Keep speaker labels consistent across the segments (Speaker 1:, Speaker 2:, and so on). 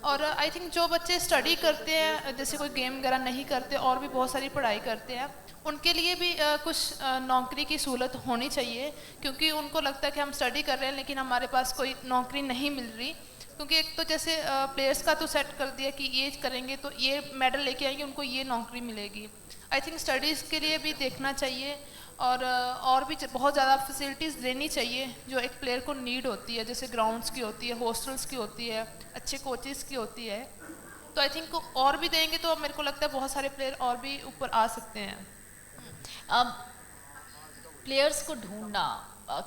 Speaker 1: और I think जो बच्चे स्टडी करते हैं, जैसे कोई गेम वगैरह नहीं करते और भी बहुत सारी पढ़ाई करते हैं, उनके लिए भी कुछ नौकरी की सहूलत होनी चाहिए, क्योंकि उनको लगता है कि हम स्टडी कर रहे हैं लेकिन हमारे पास कोई नौकरी नहीं मिल रही। क्योंकि एक तो जैसे प्लेयर्स का तो सेट कर दिया कि ये करेंगे तो ये मेडल लेके आएंगे, उनको ये नौकरी मिलेगी। आई थिंक स्टडीज़ के लिए भी देखना चाहिए और भी बहुत ज़्यादा फैसिलिटीज़ देनी चाहिए जो एक प्लेयर को नीड होती है, जैसे ग्राउंड्स की होती है, हॉस्टल्स की होती है, अच्छे कोचेस की होती है। तो आई थिंक और भी देंगे तो मेरे को लगता है बहुत सारे प्लेयर और भी ऊपर आ सकते हैं।
Speaker 2: अब प्लेयर्स को ढूंढना,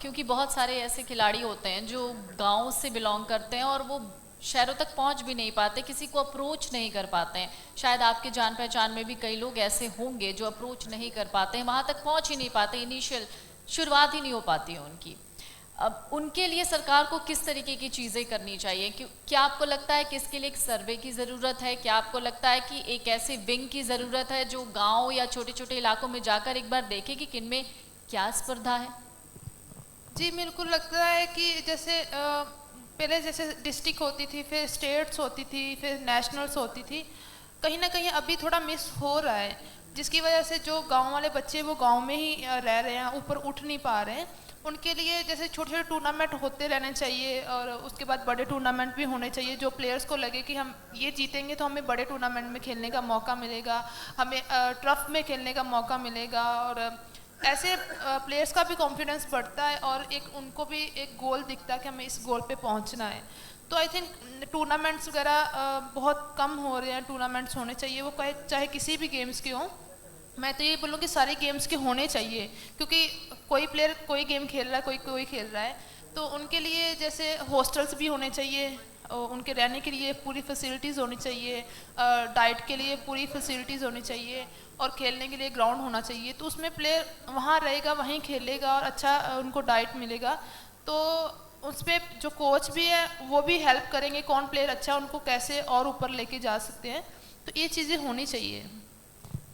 Speaker 2: क्योंकि बहुत सारे ऐसे खिलाड़ी होते हैं जो गांव से बिलोंग करते हैं और वो शहरों तक पहुंच भी नहीं पाते, किसी को अप्रोच नहीं कर पाते हैं। शायद आपके जान पहचान में भी कई लोग ऐसे होंगे जो अप्रोच नहीं कर पाते हैं, वहां तक पहुंच ही नहीं पाते, इनिशियल शुरुआत ही नहीं हो पाती है उनकी। अब उनके लिए सरकार को किस तरीके की चीज़ें करनी चाहिए? क्या आपको लगता है कि इसके लिए एक सर्वे की ज़रूरत है? क्या आपको लगता है कि एक ऐसे विंग की ज़रूरत है जो गांव या छोटे छोटे इलाकों में जाकर एक बार देखे कि किनमें क्या स्पर्धा है?
Speaker 1: जी, मेरे को लगता है कि जैसे पहले जैसे डिस्ट्रिक्ट होती थी, फिर स्टेट्स होती थी, फिर नेशनल्स होती थी, कहीं ना कहीं अभी थोड़ा मिस हो रहा है, जिसकी वजह से जो गांव वाले बच्चे वो गांव में ही रह रहे हैं, ऊपर उठ नहीं पा रहे हैं। उनके लिए जैसे छोटे छोटे टूर्नामेंट होते रहने चाहिए और उसके बाद बड़े टूर्नामेंट भी होने चाहिए, जो प्लेयर्स को लगे कि हम ये जीतेंगे तो हमें बड़े टूर्नामेंट में खेलने का मौका मिलेगा, हमें ट्रफ में खेलने का मौका मिलेगा। और ऐसे प्लेयर्स का भी कॉन्फिडेंस बढ़ता है और एक उनको भी एक गोल दिखता है कि हमें इस गोल पे पहुंचना है। तो आई थिंक टूर्नामेंट्स वगैरह बहुत कम हो रहे हैं, टूर्नामेंट्स होने चाहिए, वो चाहे किसी भी गेम्स के हों। मैं तो ये बोलूँ कि सारे गेम्स के होने चाहिए, क्योंकि कोई प्लेयर कोई गेम खेल रहा है, कोई कोई खेल रहा है, तो उनके लिए जैसे हॉस्टल्स भी होने चाहिए, उनके रहने के लिए पूरी फैसिलिटीज़ होनी चाहिए, डाइट के लिए पूरी फैसिलिटीज़ होनी चाहिए, और खेलने के लिए ग्राउंड होना चाहिए। तो उसमें प्लेयर वहाँ रहेगा, वहीं खेलेगा और अच्छा उनको डाइट मिलेगा। तो उस पर जो कोच भी है वो भी हेल्प करेंगे, कौन प्लेयर अच्छा उनको कैसे और ऊपर लेके जा सकते हैं। तो ये चीज़ें होनी चाहिए।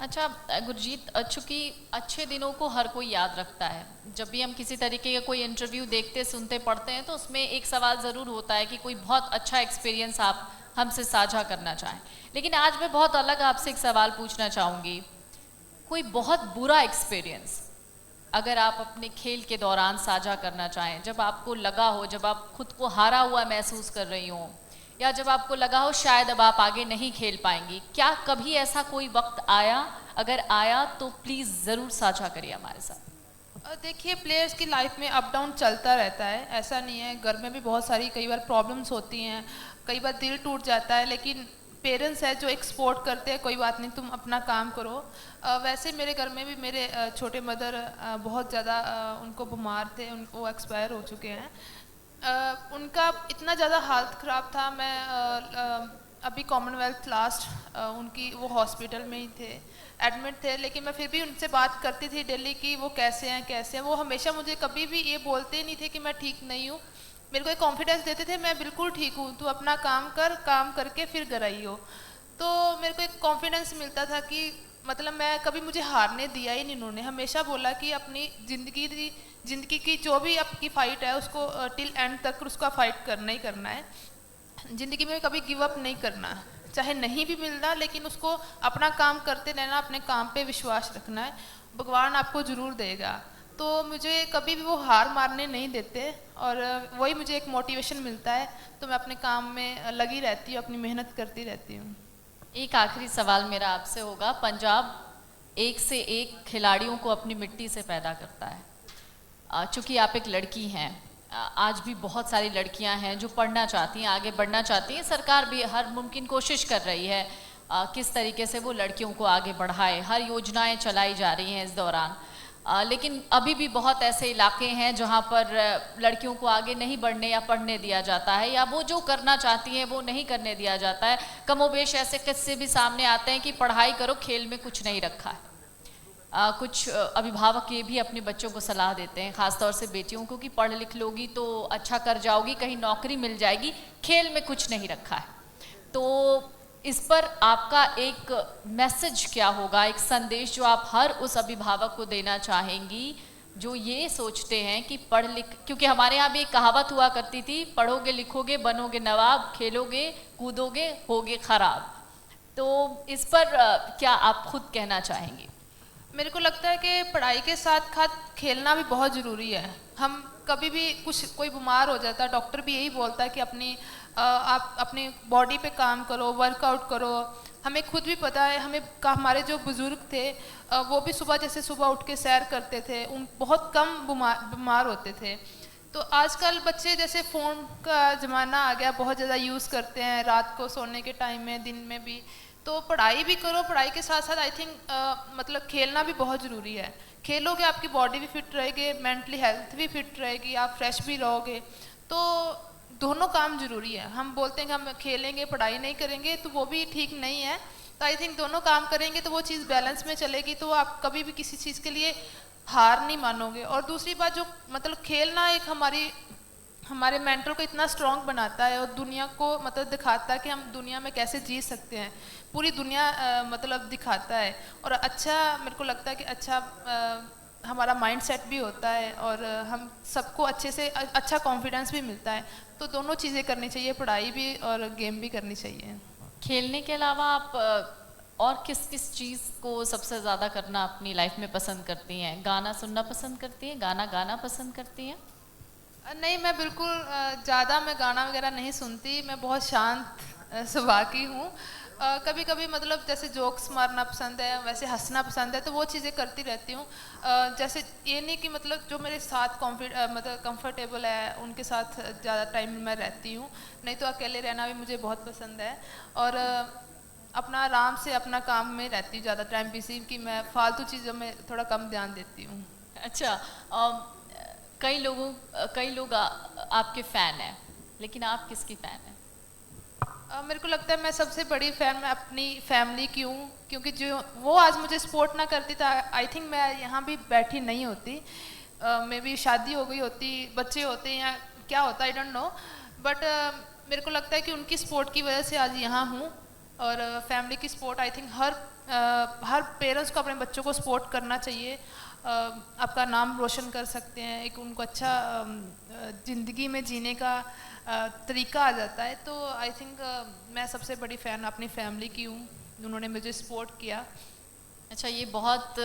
Speaker 2: अच्छा गुरजीत, चूंकि अच्छे दिनों को हर कोई याद रखता है, जब भी हम किसी तरीके का कोई इंटरव्यू देखते सुनते पढ़ते हैं तो उसमें एक सवाल ज़रूर होता है कि कोई बहुत अच्छा एक्सपीरियंस आप हमसे साझा करना चाहें। लेकिन आज मैं बहुत अलग आपसे एक सवाल पूछना चाहूँगी। कोई बहुत बुरा एक्सपीरियंस अगर आप अपने खेल के दौरान साझा करना चाहें, जब आपको लगा हो, जब आप खुद को हारा हुआ महसूस कर रही हो, या जब आपको लगा हो शायद अब आप आगे नहीं खेल पाएंगी, क्या कभी ऐसा कोई वक्त आया? अगर आया तो प्लीज़ ज़रूर साझा करिए हमारे साथ।
Speaker 1: देखिए, प्लेयर्स की लाइफ में अप डाउन चलता रहता है, ऐसा नहीं है। घर में भी बहुत सारी कई बार प्रॉब्लम्स होती हैं, कई बार दिल टूट जाता है, लेकिन पेरेंट्स है जो एक सपोर्ट करते हैं, कोई बात नहीं तुम अपना काम करो। वैसे मेरे घर में भी मेरे छोटे मदर बहुत ज़्यादा उनको बीमार थे, वो एक्सपायर हो चुके हैं। उनका इतना ज़्यादा हालत ख़राब था, मैं अभी कॉमनवेल्थ लास्ट उनकी वो हॉस्पिटल में ही थे, एडमिट थे, लेकिन मैं फिर भी उनसे बात करती थी डेली कि वो कैसे हैं कैसे हैं। वो हमेशा मुझे कभी भी ये बोलते नहीं थे कि मैं ठीक नहीं हूँ, मेरे को एक कॉन्फिडेंस देते थे, मैं बिल्कुल ठीक हूँ, तू अपना काम कर, काम करके फिर घर आई हो। तो मेरे को एक कॉन्फिडेंस मिलता था कि मतलब मैं कभी, मुझे हारने दिया ही नहीं उन्होंने। हमेशा बोला कि अपनी ज़िंदगी की जो भी आपकी फ़ाइट है उसको टिल एंड तक उसका फ़ाइट करना ही करना है। ज़िंदगी में कभी गिव अप नहीं करना, चाहे नहीं भी मिलना, लेकिन उसको अपना काम करते रहना, अपने काम पे विश्वास रखना है, भगवान आपको ज़रूर देगा। तो मुझे कभी भी वो हार मारने नहीं देते और वही मुझे एक मोटिवेशन मिलता है, तो मैं अपने काम में लगी रहती हूँ, अपनी मेहनत करती रहती हूँ।
Speaker 2: एक आखिरी सवाल मेरा आपसे होगा। पंजाब एक से एक खिलाड़ियों को अपनी मिट्टी से पैदा करता है। चूँकि आप एक लड़की हैं, आज भी बहुत सारी लड़कियां हैं जो पढ़ना चाहती हैं, आगे बढ़ना चाहती हैं, सरकार भी हर मुमकिन कोशिश कर रही है किस तरीके से वो लड़कियों को आगे बढ़ाए, हर योजनाएं चलाई जा रही हैं इस दौरान। लेकिन अभी भी बहुत ऐसे इलाके हैं जहां पर लड़कियों को आगे नहीं बढ़ने या पढ़ने दिया जाता है, या वो जो करना चाहती हैं वो नहीं करने दिया जाता है। कमोबेश ऐसे किस्से भी सामने आते हैं कि पढ़ाई करो, खेल में कुछ नहीं रखा है। कुछ अभिभावक ये भी अपने बच्चों को सलाह देते हैं, खासतौर से बेटियों को, कि पढ़ लिख लोगी तो अच्छा कर जाओगी, कहीं नौकरी मिल जाएगी, खेल में कुछ नहीं रखा है। तो इस पर आपका एक मैसेज क्या होगा, एक संदेश जो आप हर उस अभिभावक को देना चाहेंगी जो ये सोचते हैं कि पढ़ लिख, क्योंकि हमारे यहाँ भी एक कहावत हुआ करती थी, पढ़ोगे लिखोगे बनोगे नवाब, खेलोगे कूदोगे होगे खराब। तो इस पर क्या आप खुद कहना चाहेंगे?
Speaker 1: मेरे को लगता है कि पढ़ाई के साथ साथ खेलना भी बहुत ज़रूरी है। हम कभी भी कोई बीमार हो जाता है, डॉक्टर भी यही बोलता है कि आप अपनी बॉडी पे काम करो, वर्कआउट करो। हमें खुद भी पता है, हमारे जो बुज़ुर्ग थे वो भी सुबह उठ के सैर करते थे, उन बहुत कम बीमार होते थे। तो आजकल बच्चे जैसे फ़ोन का ज़माना आ गया, बहुत ज़्यादा यूज़ करते हैं रात को सोने के टाइम में, दिन में भी। तो पढ़ाई भी करो, पढ़ाई के साथ साथ आई थिंक मतलब खेलना भी बहुत ज़रूरी है। खेलोगे आपकी बॉडी भी फिट रहेगी, मेंटली हेल्थ भी फिट रहेगी, आप फ्रेश भी रहोगे। तो दोनों काम ज़रूरी है। हम बोलते हैं कि हम खेलेंगे पढ़ाई नहीं करेंगे, तो वो भी ठीक नहीं है। तो आई थिंक दोनों काम करेंगे तो वो चीज़ बैलेंस में चलेगी, तो आप कभी भी किसी चीज़ के लिए हार नहीं मानोगे। और दूसरी बात, जो मतलब खेलना एक हमारे मेंटल को इतना स्ट्रॉन्ग बनाता है और दुनिया को मतलब दिखाता है कि हम दुनिया में कैसे जी सकते हैं, पूरी दुनिया मतलब दिखाता है। और अच्छा मेरे को लगता है कि अच्छा हमारा माइंड सेट भी होता है और हम सबको अच्छे से अच्छा कॉन्फिडेंस भी मिलता है। तो दोनों चीज़ें करनी चाहिए, पढ़ाई भी और गेम भी करनी चाहिए।
Speaker 2: खेलने के अलावा आप और किस किस चीज़ को सबसे ज़्यादा करना अपनी लाइफ में पसंद करती हैं? गाना सुनना पसंद करती हैं, गाना गाना पसंद करती हैं?
Speaker 1: नहीं, मैं बिल्कुल ज़्यादा मैं गाना वगैरह नहीं सुनती। मैं बहुत शांत स्वभाव की हूँ। कभी कभी मतलब जैसे जोक्स मारना पसंद है, वैसे हंसना पसंद है, तो वो चीज़ें करती रहती हूँ। जैसे ये नहीं कि मतलब जो मेरे साथ मतलब कंफर्टेबल है उनके साथ ज़्यादा टाइम मैं रहती हूँ, नहीं तो अकेले रहना भी मुझे बहुत पसंद है। और अपना आराम से अपना काम में रहती हूँ ज़्यादा टाइम, किसी की मैं फालतू चीज़ों में थोड़ा कम ध्यान देती हूँ।
Speaker 2: अच्छा, कई लोग आपके फ़ैन हैं, लेकिन आप किसकी फ़ैन हैं?
Speaker 1: मेरे को लगता है मैं सबसे बड़ी फ़ैन मैं अपनी फैमिली की हूँ, क्योंकि जो वो आज मुझे सपोर्ट ना करती तो आई थिंक मैं यहाँ भी बैठी नहीं होती। मे भी शादी हो गई होती, बच्चे होते या क्या होता, आई डोंट नो। बट मेरे को लगता है कि उनकी सपोर्ट की वजह से आज यहाँ हूँ। और फैमिली की support I think her parents को अपने बच्चों को सपोर्ट करना चाहिए। आपका नाम रोशन कर सकते हैं, एक उनको अच्छा ज़िंदगी में जीने का तरीका आ जाता है। तो आई थिंक मैं सबसे बड़ी फ़ैन अपनी फैमिली की हूँ, उन्होंने मुझे सपोर्ट किया।
Speaker 2: अच्छा, ये बहुत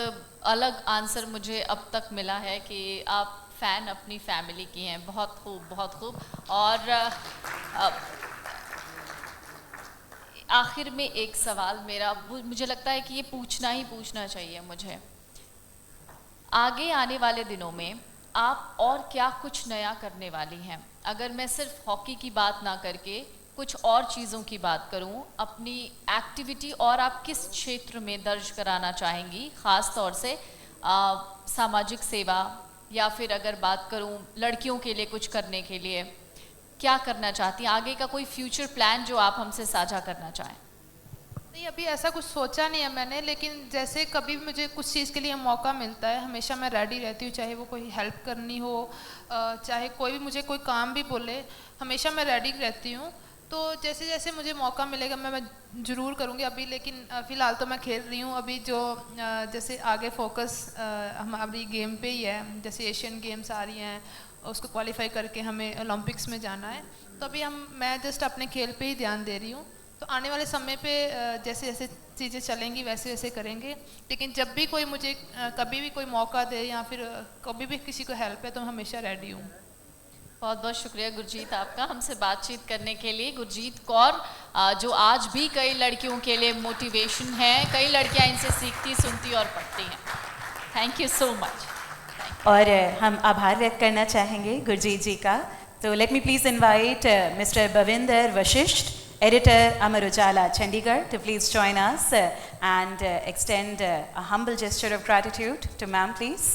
Speaker 2: अलग आंसर मुझे अब तक मिला है कि आप फ़ैन अपनी फैमिली की हैं। बहुत खूब, बहुत खूब। और आखिर में एक सवाल मेरा, मुझे लगता है कि ये पूछना ही पूछना चाहिए मुझे। आगे आने वाले दिनों में आप और क्या कुछ नया करने वाली हैं? अगर मैं सिर्फ हॉकी की बात ना करके कुछ और चीज़ों की बात करूं, अपनी एक्टिविटी और आप किस क्षेत्र में दर्ज कराना चाहेंगी, ख़ास तौर से सामाजिक सेवा, या फिर अगर बात करूं लड़कियों के लिए कुछ करने के लिए, क्या करना चाहती हैं? आगे का कोई फ्यूचर प्लान जो आप हमसे साझा करना चाहें?
Speaker 1: नहीं, अभी ऐसा कुछ सोचा नहीं है मैंने, लेकिन जैसे कभी भी मुझे कुछ चीज़ के लिए मौका मिलता है, हमेशा मैं रेडी रहती हूँ। चाहे वो कोई हेल्प करनी हो, चाहे कोई भी मुझे कोई काम भी बोले, हमेशा मैं रेडी रहती हूँ। तो जैसे जैसे मुझे मौका मिलेगा मैं ज़रूर करूँगी। अभी लेकिन फ़िलहाल तो मैं खेल रही हूँ। अभी जो जैसे आगे फोकस हमारी गेम पे ही है। जैसे एशियन गेम्स आ रही हैं, उसको क्वालिफाई करके हमें ओलंपिक्स में जाना है। तो अभी मैं जस्ट अपने खेल पे ही ध्यान दे रही हूँ। तो आने वाले समय पे जैसे जैसे चीज़ें चलेंगी वैसे वैसे करेंगे। लेकिन जब भी कोई मुझे कभी भी कोई मौका दे या फिर कभी भी किसी को हेल्प है तो मैं हमेशा रेडी हूँ।
Speaker 2: बहुत बहुत शुक्रिया गुरजीत आपका हमसे बातचीत करने के लिए। गुरजीत कौर जो आज भी कई लड़कियों के लिए मोटिवेशन है, कई लड़कियां इनसे सीखती, सुनती और पढ़ती हैं। Thank you so much.
Speaker 3: और हम आभार व्यक्त करना चाहेंगे गुरजीत जी का। तो let me please invite mister Bhavinder Vashishtha, editor Amar Ujala Chandigarh, to please join us and extend a humble gesture of gratitude to ma'am, please.